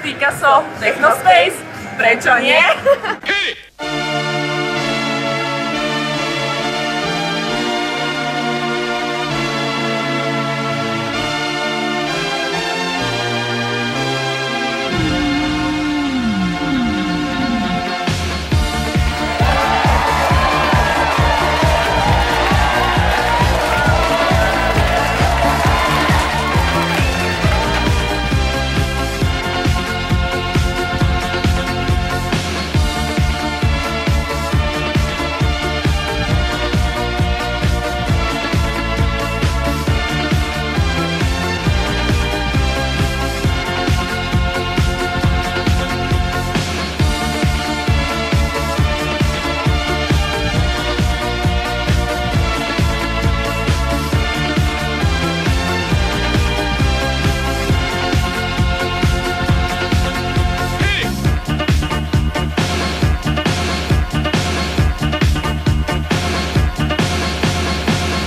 Picasso, Technospace, prečo nie?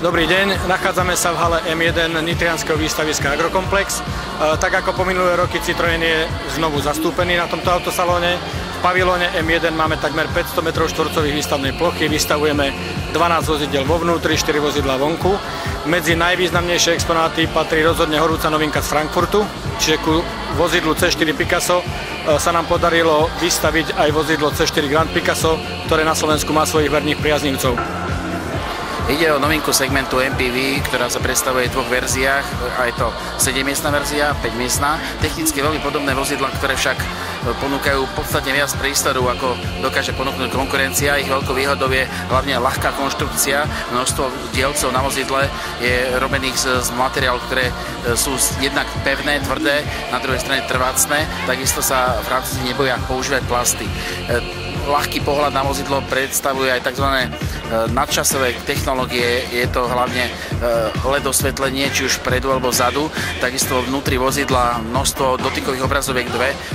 Dobrý deň, nachádzame sa v hale M1 Nitrianskeho výstaviska Agrokomplex. Tak ako po minulé roky Citroën je znovu zastúpený na tomto autosalóne. V pavilóne M1 máme takmer 500 m2 výstavnej plochy, vystavujeme 12 vozidel vo vnútri, 4 vozidlá vonku. Medzi najvýznamnejšie exponáty patrí rozhodne horúca novinka z Frankfurtu, čiže ku vozidlu C4 Picasso sa nám podarilo vystaviť aj vozidlo C4 Grand Picasso, ktoré na Slovensku má svojich verných priaznivcov. Ide o novinku segmentu MPV, ktorá sa predstavuje v dvoch verziách. A je to 7-miestna verzia, 5-miestna. Technicky veľmi podobné vozidlá, ktoré však ponúkajú podstatne viac priestoru, ako dokáže ponúknuť konkurencia. Ich veľkou výhodou je hlavne ľahká konštrukcia. Množstvo dielcov na vozidle je robených z materiálov, ktoré sú jednak pevné, tvrdé, na druhej strane trvácne. Takisto sa Francúzi neboja používať plasty. Ľahký pohľad na vozidlo predstavuje aj tzv. Nadčasové technológie. Je to hlavne LED osvetlenie, či už vpredu alebo vzadu. Takisto vnútri vozidla množstvo dotykových obrazoviek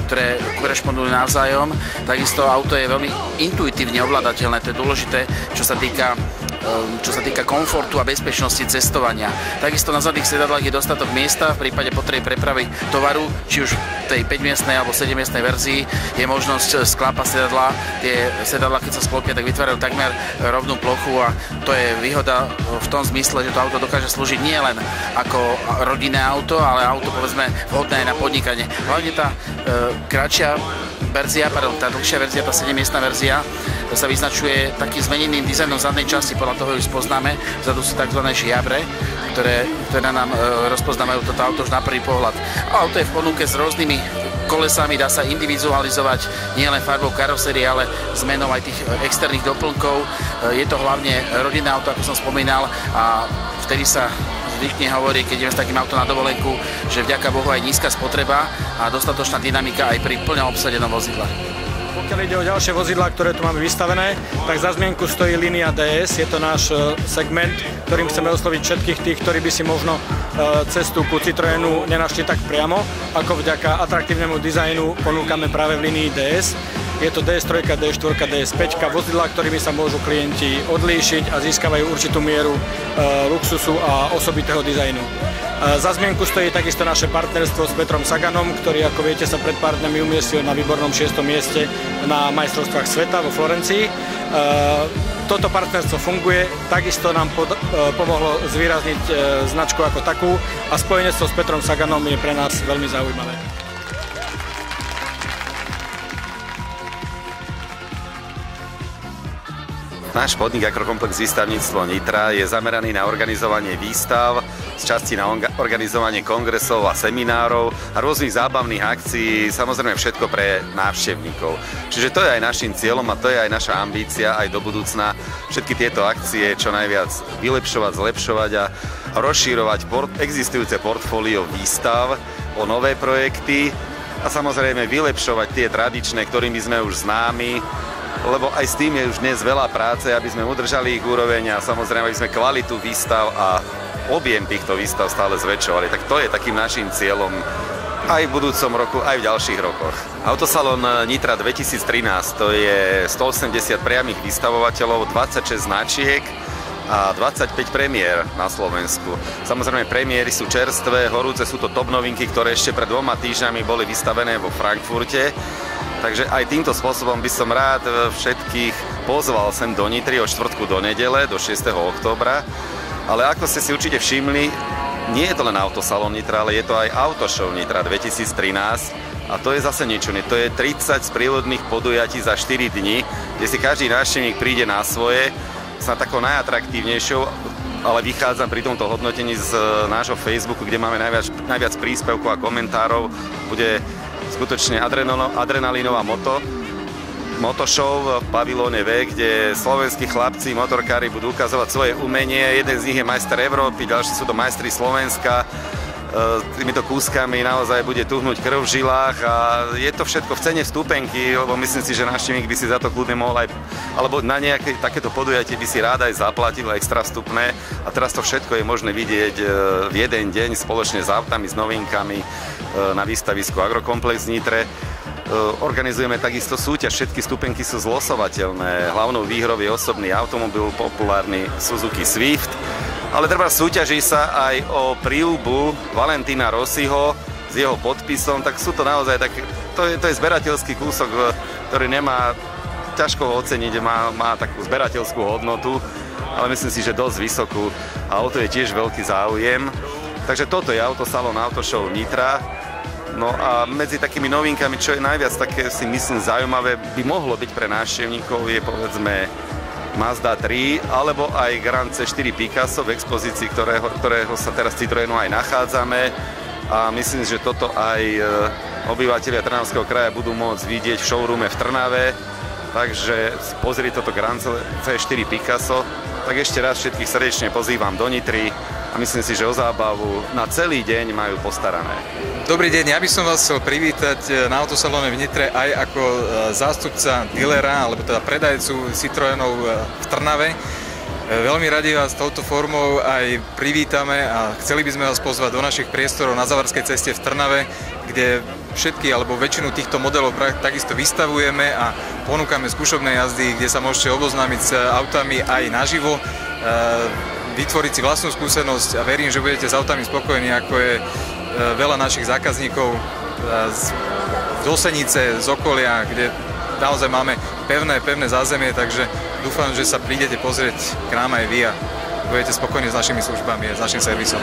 ktoré korešpondujú navzájom. Takisto auto je veľmi intuitívne ovládateľné, to je dôležité, čo sa týka komfortu a bezpečnosti cestovania. Takisto na zadných sedadlách je dostatok miesta v prípade potreby prepravy tovaru, či už v tej 5-miestnej alebo 7-miestnej verzii je možnosť sklápať sedadlá. Tie sedadlá, keď sa sklopia, tak vytvárajú takmer rovnú plochu a to je výhoda v tom zmysle, že to auto dokáže slúžiť nie len ako rodinné auto, ale auto povedzme vhodné aj na podnikanie. Hlavne tá dlhšia verzia, tá 7-miestna verzia sa vyznačuje takým zmeneným dizajnom zadnej časti, podľa toho ju spoznáme. Vzadu sú tzv. Žiabre, ktoré nám rozpoznávajú toto auto už na prvý pohľad. Auto je v ponuke s rôznymi kolesami, dá sa individualizovať nielen farbou karosérie, ale zmenou aj tých externých doplnkov. Je to hlavne rodinné auto, ako som spomínal, a vtedy sa zvykne hovorí, keď ideme s takým autom na dovolenku, že vďaka Bohu aj nízka spotreba a dostatočná dynamika aj pri plne obsadenom vozidle. Pokiaľ ide o ďalšie vozidlá, ktoré tu máme vystavené, tak za zmienku stojí Linea DS. Je to náš segment, ktorým chceme osloviť všetkých tých, ktorí by si možno cestu ku Citroënu nenašli tak priamo, ako vďaka atraktívnemu dizajnu ponúkame práve v Linii DS. Je to DS3, DS4, DS5, vozidlá, ktorými sa môžu klienti odlíšiť a získavajú určitú mieru luxusu a osobitého dizajnu. Za zmienku stojí takisto naše partnerstvo s Petrom Saganom, ktorý, ako viete, sa pred pár dňami umiestnil na výbornom 6. mieste na majstrovstvách sveta vo Florencii. Toto partnerstvo funguje, takisto nám pomohlo zvýrazniť značku ako takú a spojenectvo s Petrom Saganom je pre nás veľmi zaujímavé. Náš podnik Agrokomplex výstavníctvo Nitra je zameraný na organizovanie výstav, z časti na organizovanie kongresov a seminárov a rôznych zábavných akcií, samozrejme všetko pre návštevníkov. Čiže to je aj našim cieľom a to je aj naša ambícia aj do budúcna všetky tieto akcie čo najviac vylepšovať, zlepšovať a rozšírovať existujúce portfólio výstav o nové projekty a samozrejme vylepšovať tie tradičné, ktorými sme už známi, lebo aj s tým je už dnes veľa práce, aby sme udržali ich úroveň a samozrejme, aby sme kvalitu výstav a objem týchto výstav stále zväčšovali. Tak to je takým našim cieľom aj v budúcom roku, aj v ďalších rokoch. Autosalón Nitra 2013, to je 180 priamych vystavovateľov, 26 značiek a 25 premiér na Slovensku. Samozrejme, premiéry sú čerstvé, horúce sú to top novinky, ktoré ešte pred 2 týždňami boli vystavené vo Frankfurte. Takže aj týmto spôsobom by som rád všetkých pozval sem do Nitry od štvrtku do nedele, do 6. októbra. Ale ako ste si určite všimli, nie je to len Autosalon Nitra, ale je to aj Autoshow Nitra 2013. A to je zase niečo, to je 30 sprievodných podujatí za 4 dní, kde si každý návštevník príde na svoje, sa takou najatraktívnejšou, ale vychádzam pri tomto hodnotení z nášho Facebooku, kde máme najviac príspevkov a komentárov, bude skutočne adrenalinová motoshow v pavilóne V, kde slovenskí chlapci, motorkári budú ukazovať svoje umenie. Jeden z nich je majster Európy, ďalší sú to majstri Slovenska. Týmito kúskami naozaj bude tuhnúť krv v žilách a je to všetko v cene vstupenky, lebo myslím si, že návštevník by si za to kľudne mohol aj, alebo na nejaké takéto podujatie by si rád aj zaplatil extra vstupné a teraz to všetko je možné vidieť v jeden deň spoločne s autami, s novinkami na výstavisku Agrokomplex v Nitre. Organizujeme takisto súťaž, všetky stupenky sú zlosovateľné. Hlavnou výhrou je osobný automobil, populárny Suzuki Swift. Ale treba súťaží sa aj o príľubu Valentína Rossiho s jeho podpisom, tak sú to naozaj také, to je zberateľský kúsok, ktorý nemá, ťažko ho oceniť, má takú zberateľskú hodnotu, ale myslím si, že dosť vysokú a o to je tiež veľký záujem. Takže toto je Autosalon Autoshow Nitra. No a medzi takými novinkami, čo je najviac také, si myslím, zaujímavé, by mohlo byť pre návštevníkov, je povedzme Mazda 3 alebo aj Grand C4 Picasso v expozícii, ktorého sa teraz Citroenu aj nachádzame a myslím, že toto aj obyvateľia Trnavského kraja budú môcť vidieť v showroome v Trnave, takže pozrieť toto Grand C4 Picasso. Tak ešte raz všetkých srdečne pozývam do Nitry a myslím si, že o zábavu na celý deň majú postarané. Dobrý deň, ja by som vás chcel privítať na Autosalóne v Nitre aj ako zástupca dealera, alebo teda predajcu Citroenov v Trnave. Veľmi radi vás touto formou aj privítame a chceli by sme vás pozvať do našich priestorov na Zavarskej ceste v Trnave, kde všetky alebo väčšinu týchto modelov takisto vystavujeme a ponúkame skúšobné jazdy, kde sa môžete oboznámiť s autami aj naživo, vytvoriť si vlastnú skúsenosť a verím, že budete s autami spokojní, ako je veľa našich zákazníkov z Osenice, z okolia, kde naozaj máme pevné zázemie, takže dúfam, že sa prídete pozrieť k nám aj vy a budete spokojní s našimi službami a s našim servisom.